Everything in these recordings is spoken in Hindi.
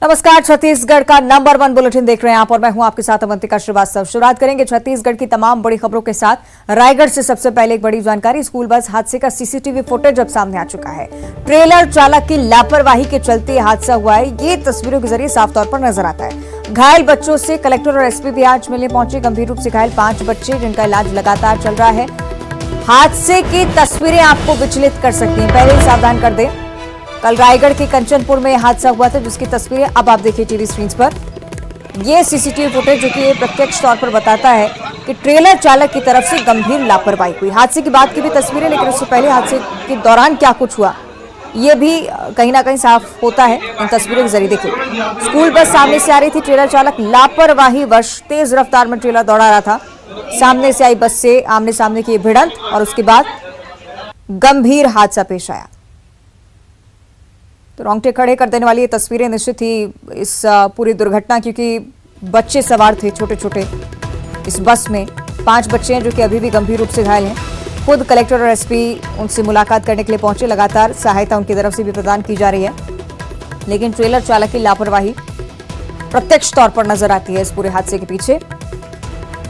नमस्कार, छत्तीसगढ़ का नंबर 1 बुलेटिन देख रहे हैं आप और मैं हूं आपके साथ अवंतिका श्रीवास्तव। शुरुआत करेंगे छत्तीसगढ़ की तमाम बड़ी खबरों के साथ। रायगढ़ से सबसे पहले एक बड़ी जानकारी। स्कूल बस हादसे का सीसीटीवी फुटेज अब सामने आ चुका है। ट्रेलर चालक की लापरवाही के चलते हादसा हुआ है, ये तस्वीरों के जरिए साफ तौर पर नजर आता है। घायल बच्चों से कलेक्टर और एसपी भी आज मिलने पहुंचे। गंभीर रूप से घायल 5 बच्चे जिनका इलाज लगातार चल रहा है। हादसे की तस्वीरें आपको विचलित कर सकती हैं, पहले ही सावधान कर दें। कल रायगढ़ के कंचनपुर में हादसा हुआ था, जिसकी तस्वीरें अब आप देखिए टीवी स्क्रीन पर। यह सीसीटीवी फुटेज जो कि प्रत्यक्ष तौर पर बताता है कि ट्रेलर चालक की तरफ से गंभीर लापरवाही हुई। हादसे के बाद की भी तस्वीरें, लेकिन उससे पहले हादसे के दौरान क्या कुछ हुआ ये भी कहीं ना कहीं साफ होता है इन तस्वीरों के जरिए। देखिए, स्कूल बस सामने से आ रही थी। ट्रेलर चालक लापरवाही वश तेज रफ्तार में ट्रेलर दौड़ा रहा था। सामने से आई बस से आमने सामने की भिड़ंत और उसके बाद गंभीर हादसा पेश आया। तो रोंगटे खड़े कर देने वाली ये तस्वीरें निश्चित ही इस पूरी दुर्घटना, क्योंकि बच्चे सवार थे छोटे छोटे इस बस में। 5 बच्चे हैं जो कि अभी भी गंभीर रूप से घायल हैं। खुद कलेक्टर और एसपी उनसे मुलाकात करने के लिए पहुंचे। लगातार सहायता उनकी तरफ से भी प्रदान की जा रही है, लेकिन ट्रेलर चालक की लापरवाही प्रत्यक्ष तौर पर नजर आती है इस पूरे हादसे के पीछे।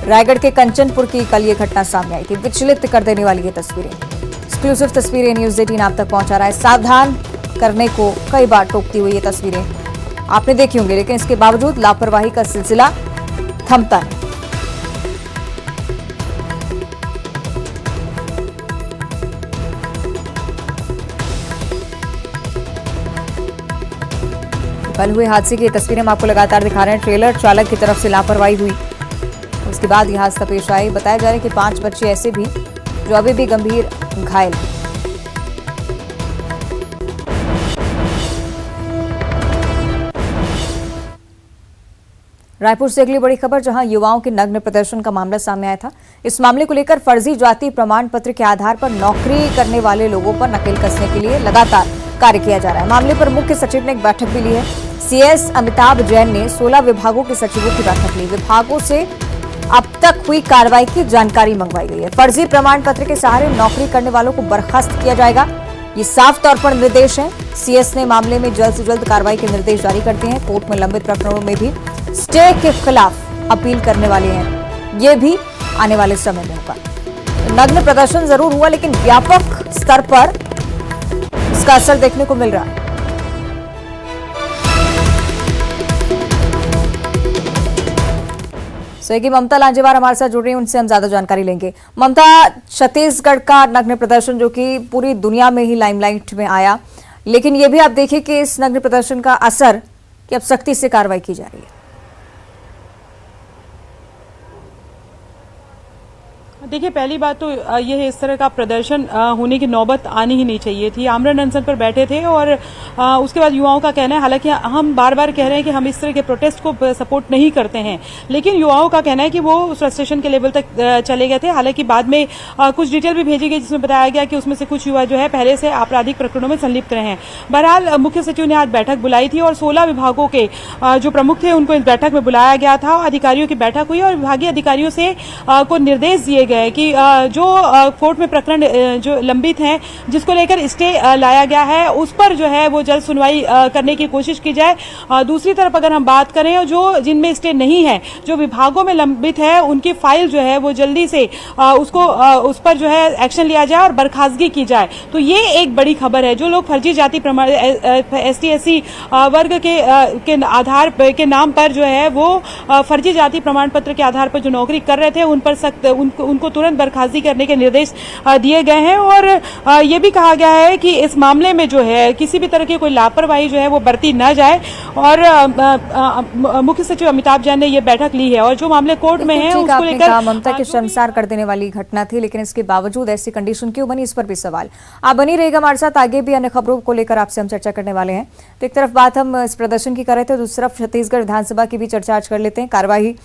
रायगढ़ के कंचनपुर की कल ये घटना सामने आई थी। विचलित कर देने वाली ये तस्वीरें, एक्सक्लूसिव तस्वीरें न्यूज़ 18 आप तक पहुंचा रहा है। सावधान करने को कई बार टोकती हुई ये तस्वीरें आपने देखी होंगी, लेकिन इसके बावजूद लापरवाही का सिलसिला थमता नहीं। कल हुए हादसे की तस्वीरें हम आपको लगातार दिखा रहे हैं। ट्रेलर चालक की तरफ से लापरवाही हुई, उसके बाद यह हादसा पेश आई। बताया जा रहा है कि 5 बच्चे ऐसे भी जो अभी भी गंभीर घायल हैं। रायपुर से अगली बड़ी खबर, जहां युवाओं के नग्न प्रदर्शन का मामला सामने आया था। इस मामले को लेकर फर्जी जाति प्रमाण पत्र के आधार पर नौकरी करने वाले लोगों पर नकेल कसने के लिए लगातार कार्य किया जा रहा है। मामले पर मुख्य सचिव ने एक बैठक भी ली है। सीएस अमिताभ जैन ने 16 विभागों के सचिवों की बैठक ली। विभागों से अब तक हुई कार्रवाई की जानकारी मंगवाई गई है। फर्जी प्रमाण पत्र के सहारे नौकरी करने वालों को बर्खास्त किया जाएगा, ये साफ तौर पर निर्देश है। सीएस ने मामले में जल्द से जल्द कार्रवाई के निर्देश जारी कर दिए हैं। कोर्ट में लंबित प्रकरणों में भी स्टे के खिलाफ अपील करने वाले हैं, ये भी आने वाले समय में होगा। नग्न प्रदर्शन जरूर हुआ, लेकिन व्यापक स्तर पर इसका असर देखने को मिल रहा है। सहयोगी ममता लांजेवार हमारे साथ जुड़ रही हैं, उनसे हम ज्यादा जानकारी लेंगे। ममता, छत्तीसगढ़ का नग्न प्रदर्शन जो कि पूरी दुनिया में ही लाइमलाइट में आया, लेकिन यह भी आप देखिए कि इस नग्न प्रदर्शन का असर कि अब सख्ती से कार्रवाई की जा रही है। देखिए, पहली बात तो ये है, इस तरह का प्रदर्शन होने की नौबत आनी ही नहीं चाहिए थी। आमरण अनशन पर बैठे थे और उसके बाद युवाओं का कहना है, हालांकि हम बार बार कह रहे हैं कि हम इस तरह के प्रोटेस्ट को सपोर्ट नहीं करते हैं, लेकिन युवाओं का कहना है कि वो फ्रस्ट्रेशन के लेवल तक चले गए थे। हालांकि बाद में कुछ डिटेल भी भेजी गई, जिसमें बताया गया कि उसमें से कुछ युवा जो है पहले से आपराधिक प्रकरणों में संलिप्त रहे हैं। बहरहाल मुख्य सचिव ने आज बैठक बुलाई थी और 16 विभागों के जो प्रमुख थे उनको इस बैठक में बुलाया गया था। अधिकारियों की बैठक हुई और विभागीय अधिकारियों से को निर्देश दिए गए कि जो कोर्ट में प्रकरण जो लंबित हैं, जिसको लेकर स्टे लाया गया है, उस पर जो है वो जल्द सुनवाई करने की कोशिश की जाए। दूसरी तरफ अगर हम बात करें, जो जिनमें स्टे नहीं है, जो विभागों में लंबित है, उनकी फाइल जो है वो जल्दी से उस पर जो है एक्शन लिया जाए और बर्खास्तगी की जाए। तो ये एक बड़ी खबर है। जो लोग फर्जी जाति प्रमाण ST/SC वर्ग के आधार के नाम पर जो है वो फर्जी जाति प्रमाण पत्र के आधार पर जो नौकरी कर रहे थे, उन पर सख्त उनको तुरंत बर्खास्तगी करने के निर्देश दिए गए हैं। और ये भी कहा गया है कि इस मामले में जो है किसी भी तरह की कोई लापरवाही जो है वो बरती न जाए। और मुख्य सचिव अमिताभ जैन ने ये बैठक ली है और जो मामले कोर्ट में है उसको लेकर ममता के शर्मसार कर देने वाली घटना थी, लेकिन इसके बावजूद ऐसी कंडीशन क्यों बनी, इस पर भी सवाल। आप बनी रहेगा हमारे साथ, आगे भी अन्य खबरों को लेकर आपसे हम चर्चा करने वाले हैं। तो एक तरफ बात हम इस प्रदर्शन की कर रहे थे, दूसरी तरफ छत्तीसगढ़ विधानसभा की भी चर्चा आज कर लेते हैं। कार्यवाही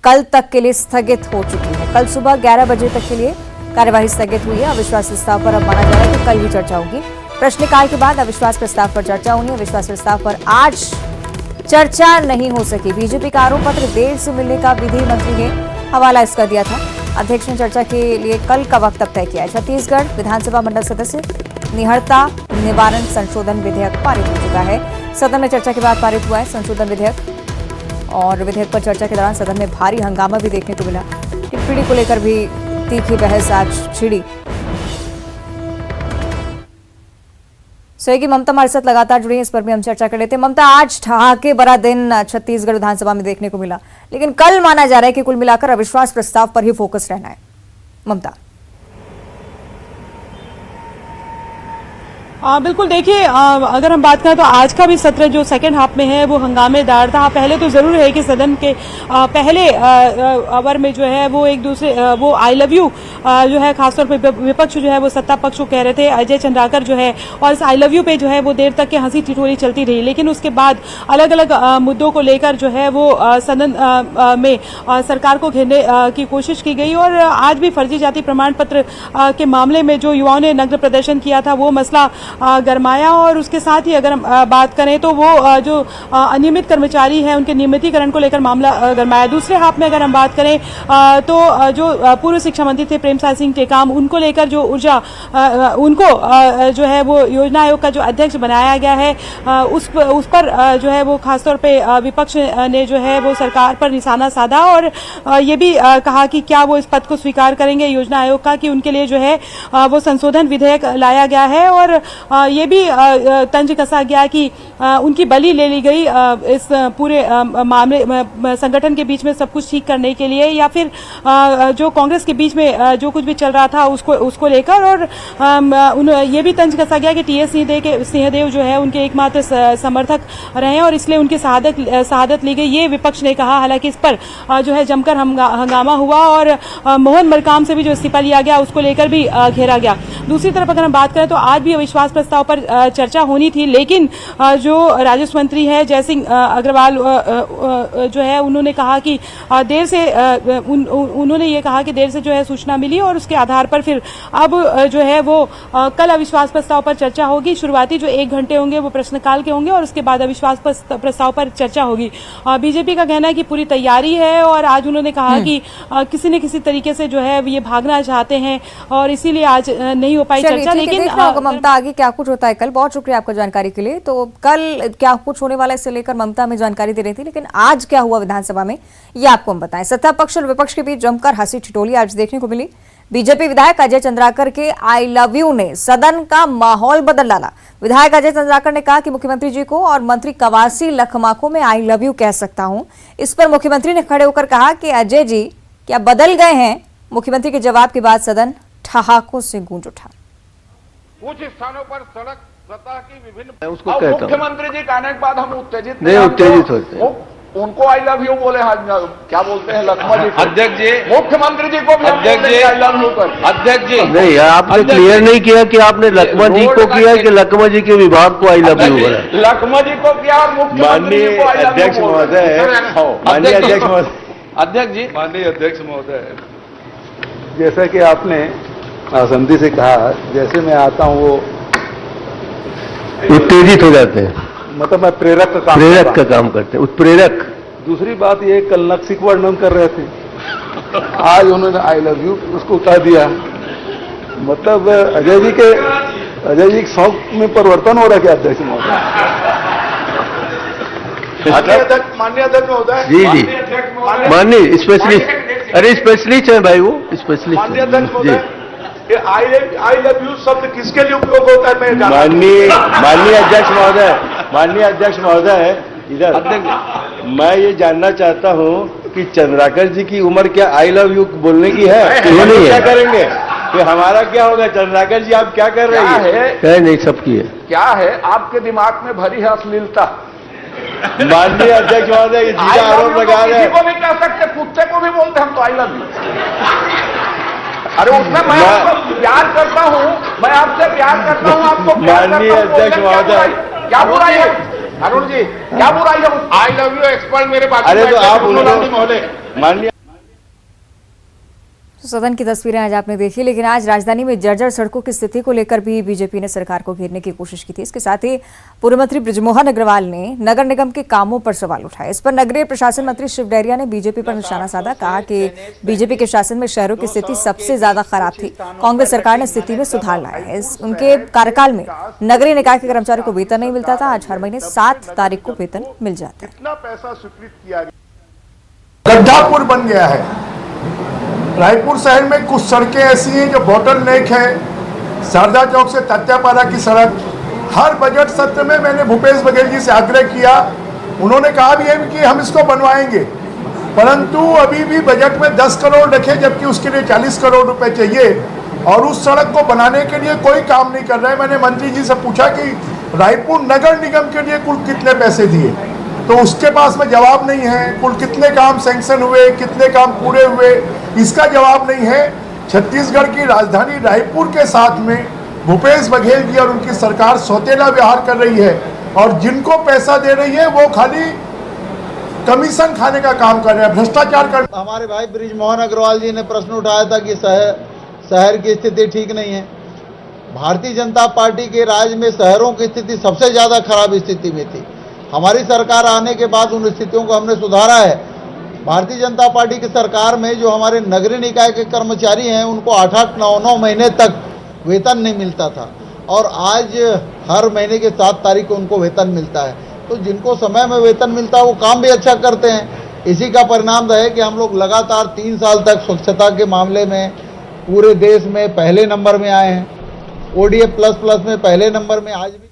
कल तक के लिए स्थगित हो चुकी है। कल सुबह 11 बजे तक के लिए कार्यवाही स्थगित हुई है। अविश्वास प्रस्ताव पर अब माना जा रहा है कि कल ही चर्चा होगी। प्रश्नकाल के बाद अविश्वास प्रस्ताव पर चर्चा होनी है। अविश्वास प्रस्ताव पर आज चर्चा नहीं हो सकी। बीजेपी का आरोप पत्र देर से मिलने का विधि मंत्री ने हवाला इसका दिया था। अध्यक्ष ने चर्चा के लिए कल का वक्त अब तय किया है। छत्तीसगढ़ विधानसभा मंडल सदस्य निहड़ता निवारण संशोधन विधेयक पारित हो चुका है। सदन में चर्चा के बाद पारित हुआ है संशोधन विधेयक और विधेयक पर चर्चा के दौरान सदन में भारी हंगामा भी देखने को मिला। टिप्पणी को लेकर भी तीखी बहस आज छिड़ी। सहयोगी ममता हमारे साथ लगातार जुड़ी हैं, इस पर भी हम चर्चा कर लेते हैं। ममता, आज ठहाके भरा दिन छत्तीसगढ़ विधानसभा में देखने को मिला, लेकिन कल माना जा रहा है कि कुल मिलाकर अविश्वास प्रस्ताव पर ही फोकस रहना है। ममता, बिल्कुल, देखिए, अगर हम बात करें तो आज का भी सत्र जो सेकेंड हाफ में है वो हंगामेदार था। पहले तो जरूर है कि सदन के पहले आवर में जो है वो एक दूसरे वो आई लव यू जो है खासतौर पर विपक्ष जो है वो सत्ता पक्ष को कह रहे थे, अजय चंद्राकर जो है, और इस आई लव यू पे जो है वो देर तक के हंसी ठिठोली चलती रही। लेकिन उसके बाद अलग अलग मुद्दों को लेकर जो है वो सदन में सरकार को घेरने की कोशिश की गई। और आज भी फर्जी जाति प्रमाण पत्र के मामले में जो युवाओं ने नग्न प्रदर्शन किया था वो मसला गरमाया। और उसके साथ ही अगर हम बात करें तो वो जो अनियमित कर्मचारी हैं उनके नियमितीकरण को लेकर मामला गरमाया। दूसरे हाथ में अगर हम बात करें तो जो पूर्व शिक्षा मंत्री थे प्रेमसाय सिंह टेकाम, उनको लेकर जो ऊर्जा उनको जो है वो योजना आयोग का जो अध्यक्ष बनाया गया है उस पर जो है वो खासतौर पे विपक्ष ने जो है वो सरकार पर निशाना साधा और ये भी कहा कि क्या वो इस पद को स्वीकार करेंगे योजना आयोग का कि उनके लिए जो है वो संशोधन विधेयक लाया गया है। और ये भी तंज कसा गया कि उनकी बलि ले ली गई इस पूरे मामले संगठन के बीच में सब कुछ ठीक करने के लिए, या फिर जो कांग्रेस के बीच में जो कुछ भी चल रहा था उसको लेकर। और ये भी तंज कसा गया कि टीएस सिंहदेव जो है उनके एकमात्र समर्थक रहे और इसलिए उनकी शहादत ली गई, ये विपक्ष ने कहा। हालांकि इस पर जो है जमकर हंगामा हुआ और मोहन मरकाम से भी जो इस्तीफा लिया गया उसको लेकर भी घेरा गया। दूसरी तरफ अगर हम बात करें तो आज भी अविश्वास प्रस्ताव पर चर्चा होनी थी, लेकिन जो राजस्व मंत्री है जयसिंह अग्रवाल जो है उन्होंने कहा कि देर से उन्होंने ये कहा कि देर से जो है सूचना मिली और उसके आधार पर फिर अब जो है वो कल अविश्वास प्रस्ताव पर चर्चा होगी। शुरुआती जो 1 घंटे होंगे वो प्रश्नकाल के होंगे और उसके बाद अविश्वास प्रस्ताव पर चर्चा होगी। बीजेपी का कहना है कि पूरी तैयारी है और आज उन्होंने कहा कि किसी न किसी तरीके से जो है ये भागना चाहते हैं और इसीलिए आज नहीं हो पाई चर्चा। लेकिन ममता, आगे क्या कुछ होता है कल? बहुत शुक्रिया आपका जानकारी के लिए। तो कल क्या कुछ होने वाला है इससे लेकर ममता हमें जानकारी दे रही थी, लेकिन आज क्या हुआ विधानसभा में ये आपको हम बताएं। सत्ता पक्ष और विपक्ष के बीच जमकर हंसी ठिठोली आज देखने को मिली। बीजेपी विधायक अजय चंद्राकर के आई लव यू ने सदन का माहौल बदल डाला। विधायक अजय चंद्राकर ने कहा कि मुख्यमंत्री जी को और मंत्री कवासी लखमा को मैं आई लव यू कह सकता हूं। इस पर मुख्यमंत्री ने खड़े होकर कहा कि अजय जी क्या बदल गए हैं? मुख्यमंत्री के जवाब के बाद सदन ठहाकों से गूंज उठा। कुछ स्थानों पर सड़क सतह की विभिन्न उसको कहता हूं। मुख्यमंत्री जी कहने के बाद हम उत्तेजित नहीं, उत्तेजित होते हैं। उनको आई लव यू बोले, क्या बोलते हैं लखमा जी को। अध्यक्ष जी, मुख्यमंत्री जी को भी अध्यक्ष जी, आई लव यू कर। अध्यक्ष जी, नहीं, आपने क्लियर नहीं किया कि आपने लखमा जी को किया कि लखमा जी के विभाग को आई लव यू बोला। लखमा जी को किया और मुख्यमंत्री जी को आई लव यू। अध्यक्ष महोदय, माननीय अध्यक्ष महोदय, अध्यक्ष जी, माननीय अध्यक्ष महोदय, जैसा कि आपने आसंदी से कहा, जैसे मैं आता हूं वो उत्तेजित हो जाते हैं, मतलब मैं प्रेरक का काम करते हैं, उत्प्रेरक। दूसरी बात ये, कल नक्सिक वर्णन कर रहे थे, आज उन्होंने आई लव यू उसको कह दिया। मतलब अजय जी के शौक में परिवर्तन हो रहा है क्या अध्यक्ष महोदय? माननीय अध्यक्ष महोदय, जी जी, माननीय स्पेशलिस्ट, अरे स्पेशलिस्ट है भाई, वो स्पेशलिस्ट। माननीय अध्यक्ष महोदय, आई लव यू शब्द किसके लिए उपयोग होता है? मैं माननीय अध्यक्ष महोदय, इधर मैं ये जानना चाहता हूँ कि चंद्राकर जी की उम्र क्या आई लव यू बोलने की है? क्यों नहीं? क्या करेंगे तो हमारा क्या होगा? चंद्राकर जी आप क्या कर रहे हैं? क्या नहीं, सबकी है। क्या है आपके दिमाग में भरी है अश्लीलता? माननीय अध्यक्ष महोदय, ये सीधा आरोप लगा रहे हैं। किसी को भी कह सकते, कुत्ते को भी बोलते हम तो आई लव यू। अरे उसमें मैं आपको प्यार करता हूँ, मैं आपसे प्यार करता हूँ, आपको माननीय अध्यक्ष महोदय, क्या बुराई है? अरुण जी, क्या बुराई है? आई लव यू एक्सपर्ट मेरे पास। अरे तो आप महोदय, माननीय सदन की तस्वीरें आज आपने देखी, लेकिन आज राजधानी में जर्जर सड़कों की स्थिति को लेकर भी बीजेपी ने सरकार को घेरने की कोशिश की थी। इसके साथ ही पूर्व मंत्री बृजमोहन अग्रवाल ने नगर निगम के कामों पर सवाल उठाए। इस पर नगरीय प्रशासन मंत्री शिव डहरिया ने बीजेपी पर निशाना साधा। कहा कि बीजेपी के शासन में शहरों की स्थिति सबसे ज्यादा खराब थी, कांग्रेस सरकार ने स्थिति में सुधार लाया है। उनके कार्यकाल में नगरीय निकाय के कर्मचारियों को वेतन नहीं मिलता था, आज हर महीने 7 तारीख को वेतन मिल जाता है। कितना पैसा स्वीकृत किया गया, गड्ढापुर बन गया है। रायपुर शहर में कुछ सड़कें ऐसी हैं जो बोटल नेक है। शारदा चौक से तत्यापारा की सड़क, हर बजट सत्र में मैंने भूपेश बघेल जी से आग्रह किया, उन्होंने कहा भी है कि हम इसको बनवाएंगे, परंतु अभी भी बजट में 10 करोड़ रखे, जबकि उसके लिए 40 करोड़ रुपए चाहिए और उस सड़क को बनाने के लिए कोई काम नहीं कर रहा है। मैंने मंत्री जी से पूछा कि रायपुर नगर निगम के लिए कुल कितने पैसे दिए, तो उसके पास में जवाब नहीं है। कुल कितने काम सैंक्शन हुए, कितने काम पूरे हुए, इसका जवाब नहीं है। छत्तीसगढ़ की राजधानी रायपुर के साथ में भूपेश बघेल जी और उनकी सरकार सौतेला व्यवहार कर रही है और जिनको पैसा दे रही है वो खाली कमीशन खाने का काम कर रहे हैं, भ्रष्टाचार कर। हमारे भाई बृजमोहन अग्रवाल जी ने प्रश्न उठाया था कि शहर की स्थिति ठीक नहीं है। भारतीय जनता पार्टी के राज में शहरों की स्थिति सबसे ज्यादा खराब स्थिति में थी। हमारी सरकार आने के बाद उन स्थितियों को हमने सुधारा है। भारतीय जनता पार्टी की सरकार में जो हमारे नगरीय निकाय के कर्मचारी हैं उनको 8-8, 9-9 महीने तक वेतन नहीं मिलता था और आज हर महीने के 7 तारीख को उनको वेतन मिलता है। तो जिनको समय में वेतन मिलता है वो काम भी अच्छा करते हैं। इसी का परिणाम है कि हम लोग लगातार 3 साल तक स्वच्छता के मामले में पूरे देश में पहले नंबर में आए हैं। ODF++ में पहले नंबर में आज भी।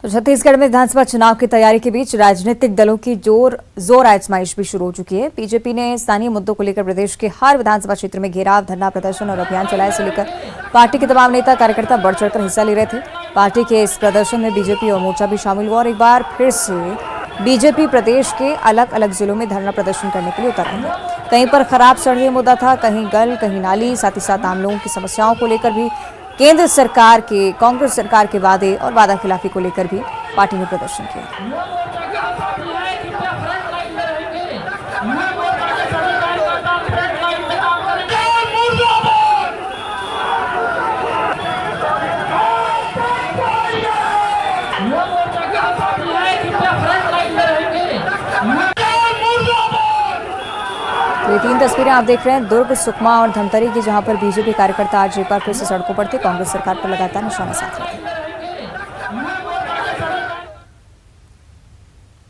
तो छत्तीसगढ़ में विधानसभा चुनाव की तैयारी के बीच राजनीतिक दलों की जोर आजमाइश भी शुरू हो चुकी है। बीजेपी ने स्थानीय मुद्दों को लेकर प्रदेश के हर विधानसभा क्षेत्र में घेराव, धरना प्रदर्शन और अभियान चलाया। इसे लेकर पार्टी के तमाम नेता कार्यकर्ता बढ़ चढ़कर हिस्सा ले रहे थे। पार्टी के इस प्रदर्शन में बीजेपी और मोर्चा भी शामिल हुआ और एक बार फिर से बीजेपी प्रदेश के अलग अलग जिलों में धरना प्रदर्शन करने के लिए उतर रही है। कहीं पर खराब सड़कें मुद्दा था, कहीं गल, कहीं नाली, साथ ही साथ आम लोगों की समस्याओं को लेकर भी केंद्र सरकार के, कांग्रेस सरकार के वादे और वादा खिलाफी को लेकर भी पार्टी ने प्रदर्शन किया। तो ये 3 तस्वीरें आप देख रहे हैं दुर्ग, सुकमा और धमतरी की, जहां पर बीजेपी कार्यकर्ता आज एक बार फिर से सड़कों पर थे, कांग्रेस सरकार पर लगातार निशाना साध रहे थे।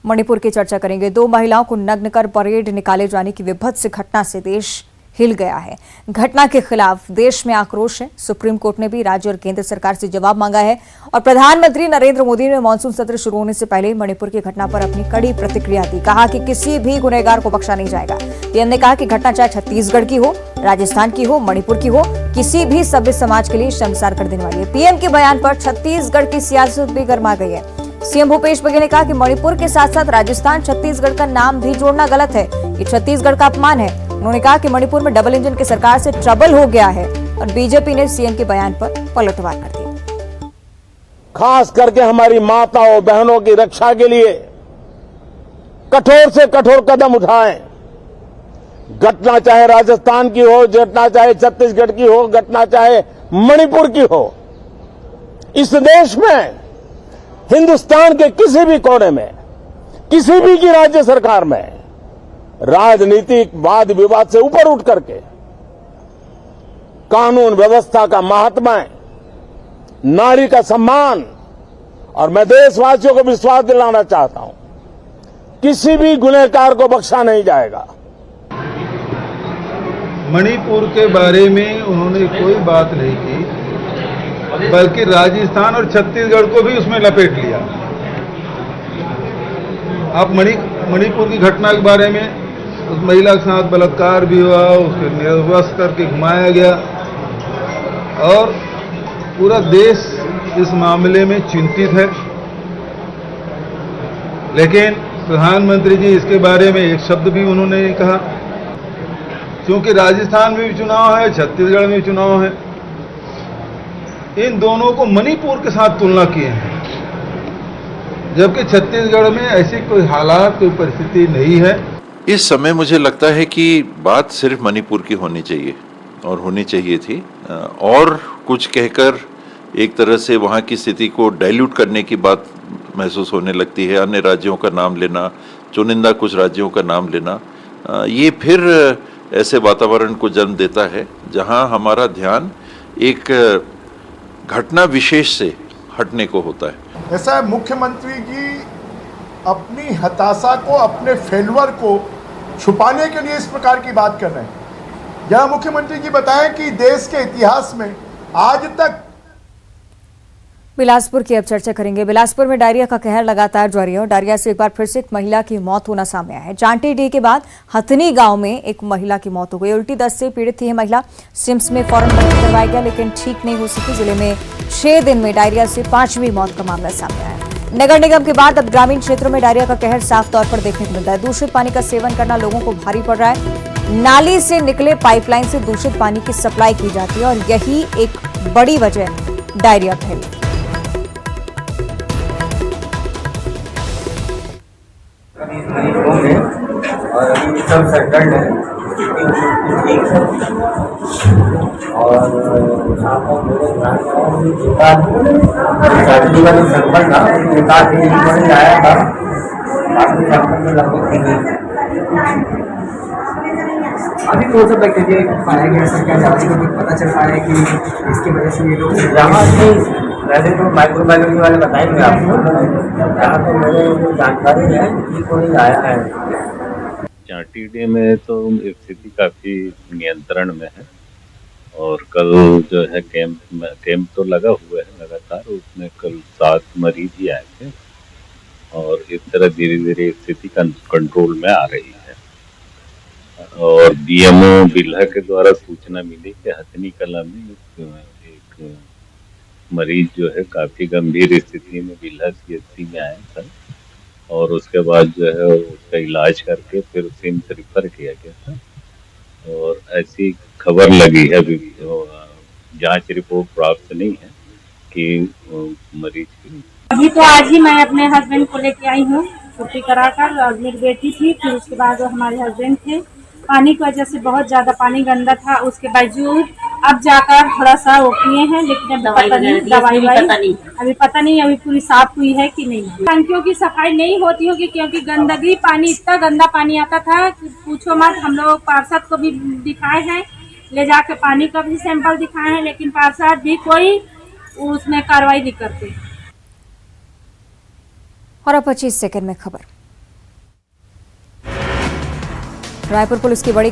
मणिपुर की चर्चा करेंगे। 2 महिलाओं को नग्न कर परेड निकाले जाने की विभत्स घटना से देश हिल गया है। घटना के खिलाफ देश में आक्रोश है। सुप्रीम कोर्ट ने भी राज्य और केंद्र सरकार से जवाब मांगा है और प्रधानमंत्री नरेंद्र मोदी ने मानसून सत्र शुरू होने से पहले मणिपुर की घटना पर अपनी कड़ी प्रतिक्रिया दी। कहा कि किसी भी गुनहगार को बख्शा नहीं जाएगा। पीएम ने कहा कि घटना चाहे छत्तीसगढ़ की हो, राजस्थान की हो, मणिपुर की हो, किसी भी सभ्य समाज के लिए शर्मसार कर देने वाली है। पीएम के बयान पर छत्तीसगढ़ की सियासत भी गर्मा गई है। सीएम भूपेश बघेल ने कहा कि मणिपुर के साथ साथ राजस्थान, छत्तीसगढ़ का नाम भी जोड़ना गलत है, ये छत्तीसगढ़ का अपमान है। उन्होंने कहा कि मणिपुर में डबल इंजन की सरकार से ट्रबल हो गया है और बीजेपी ने सीएम के बयान पर पलटवार कर दी। खास करके हमारी माताओं बहनों की रक्षा के लिए कठोर से कठोर कदम उठाएं। घटना चाहे राजस्थान की हो, घटना चाहे छत्तीसगढ़ की हो, घटना चाहे मणिपुर की हो, इस देश में, हिंदुस्तान के किसी भी कोने में, किसी भी की राज्य सरकार में राजनीतिक वाद विवाद से ऊपर उठ करके कानून व्यवस्था का महात्मा, नारी का सम्मान, और मैं देशवासियों को विश्वास दिलाना चाहता हूं, किसी भी गुनहगार को बख्शा नहीं जाएगा। मणिपुर के बारे में उन्होंने कोई बात नहीं की, बल्कि राजस्थान और छत्तीसगढ़ को भी उसमें लपेट लिया। आप मणिपुर की घटना के बारे में, उस महिला के साथ बलात्कार भी हुआ, उसके निर्वस्त्र करके घुमाया गया और पूरा देश इस मामले में चिंतित है। लेकिन प्रधानमंत्री जी इसके बारे में एक शब्द भी उन्होंने नहीं कहा, क्योंकि राजस्थान में भी चुनाव है, छत्तीसगढ़ में भी चुनाव है। इन दोनों को मणिपुर के साथ तुलना किए हैं, जबकि छत्तीसगढ़ में ऐसी कोई हालात, कोई परिस्थिति नहीं है। इस समय मुझे लगता है कि बात सिर्फ मणिपुर की होनी चाहिए और होनी चाहिए थी, और कुछ कहकर एक तरह से वहाँ की स्थिति को डाइल्यूट करने की बात महसूस होने लगती है। अन्य राज्यों का नाम लेना, चुनिंदा कुछ राज्यों का नाम लेना, ये फिर ऐसे वातावरण को जन्म देता है जहाँ हमारा ध्यान एक घटना विशेष से हटने को होता है। ऐसा है, मुख्यमंत्री जी अपनी हताशा को, अपने फेलवर को छुपाने के लिए इस प्रकार की बात कर रहे हैं। जरा मुख्यमंत्री जी बताएं कि देश के इतिहास में आज तक। बिलासपुर की अब चर्चा करेंगे। बिलासपुर में डायरिया का कहर लगातार जारी है और डायरिया से एक बार फिर से एक महिला की मौत होना सामने आया है। जांटीडीह के बाद हथनी गांव में एक महिला की मौत हो गई। उल्टी दस्त से पीड़ित थी यह महिला। सिम्स में फौरन भर्ती करवाया गया लेकिन ठीक नहीं हो सकी। जिले में 6 दिन में डायरिया से 5वीं मौत का मामला सामने आया। नगर निगम के बाद अब ग्रामीण क्षेत्रों में डायरिया का कहर साफ तौर पर देखने को मिलता है। दूषित पानी का सेवन करना लोगों को भारी पड़ रहा है। नाली से निकले पाइपलाइन से दूषित पानी की सप्लाई की जाती है और यही एक बड़ी वजह है डायरिया फैलने की। और अभी सब सेटल्ड है ठीक है। और यहाँ पर मेरे सर्दी वाली संकट था, आया था, बाकी संकट में लगभग ठीक है। अभी कौन सा बैक्टीरिया पाया गया सर? क्या जांच को पता चल पाया कि इसकी वजह से ये लोग यहाँ से पहले तो माइक्रोबायोलॉजी वाले बताएंगे आपको। यहाँ तो मेरे जो जानकारी है कि कोई आया है। जांटीडीह में तो स्थिति काफ़ी नियंत्रण में है और कल जो है कैंप तो लगा हुआ है लगातार। उसमें कल 7 मरीज ही आए थे और इस तरह धीरे धीरे स्थिति कंट्रोल में आ रही है। और बीएमओ बिल्हा के द्वारा सूचना मिली कि हथनी कला में एक मरीज जो है काफ़ी गंभीर स्थिति में बिल्हा सीएचसी में आया था और उसके बाद जो है उसका इलाज करके फिर सिम्स रेफर किया गया था। और ऐसी खबर लगी है, अभी जांच रिपोर्ट प्राप्त नहीं है कि मरीज की। अभी तो आज ही मैं अपने हस्बैंड को लेके आई हूँ छुट्टी कराकर, और मेरी बेटी थी, फिर उसके बाद हमारे हस्बैंड थे। पानी की वजह से बहुत ज्यादा पानी गंदा था, उसके बावजूद अब जाकर थोड़ा सा वो किए हैं, लेकिन अभी पता नहीं अभी पता नहीं अभी पूरी साफ हुई है कि नहीं। टंकियों की सफाई नहीं होती होगी क्योंकि गंदगी पानी, इतना गंदा पानी आता था कि पूछो मत। हम लोग पार्षद को भी दिखाए हैं, ले जाके पानी का भी सैंपल दिखाए हैं, लेकिन पार्षद भी कोई उसमें कार्रवाई नहीं करते। और अब 25 सेकंड में खबर। रायपुर पुलिस की बड़ी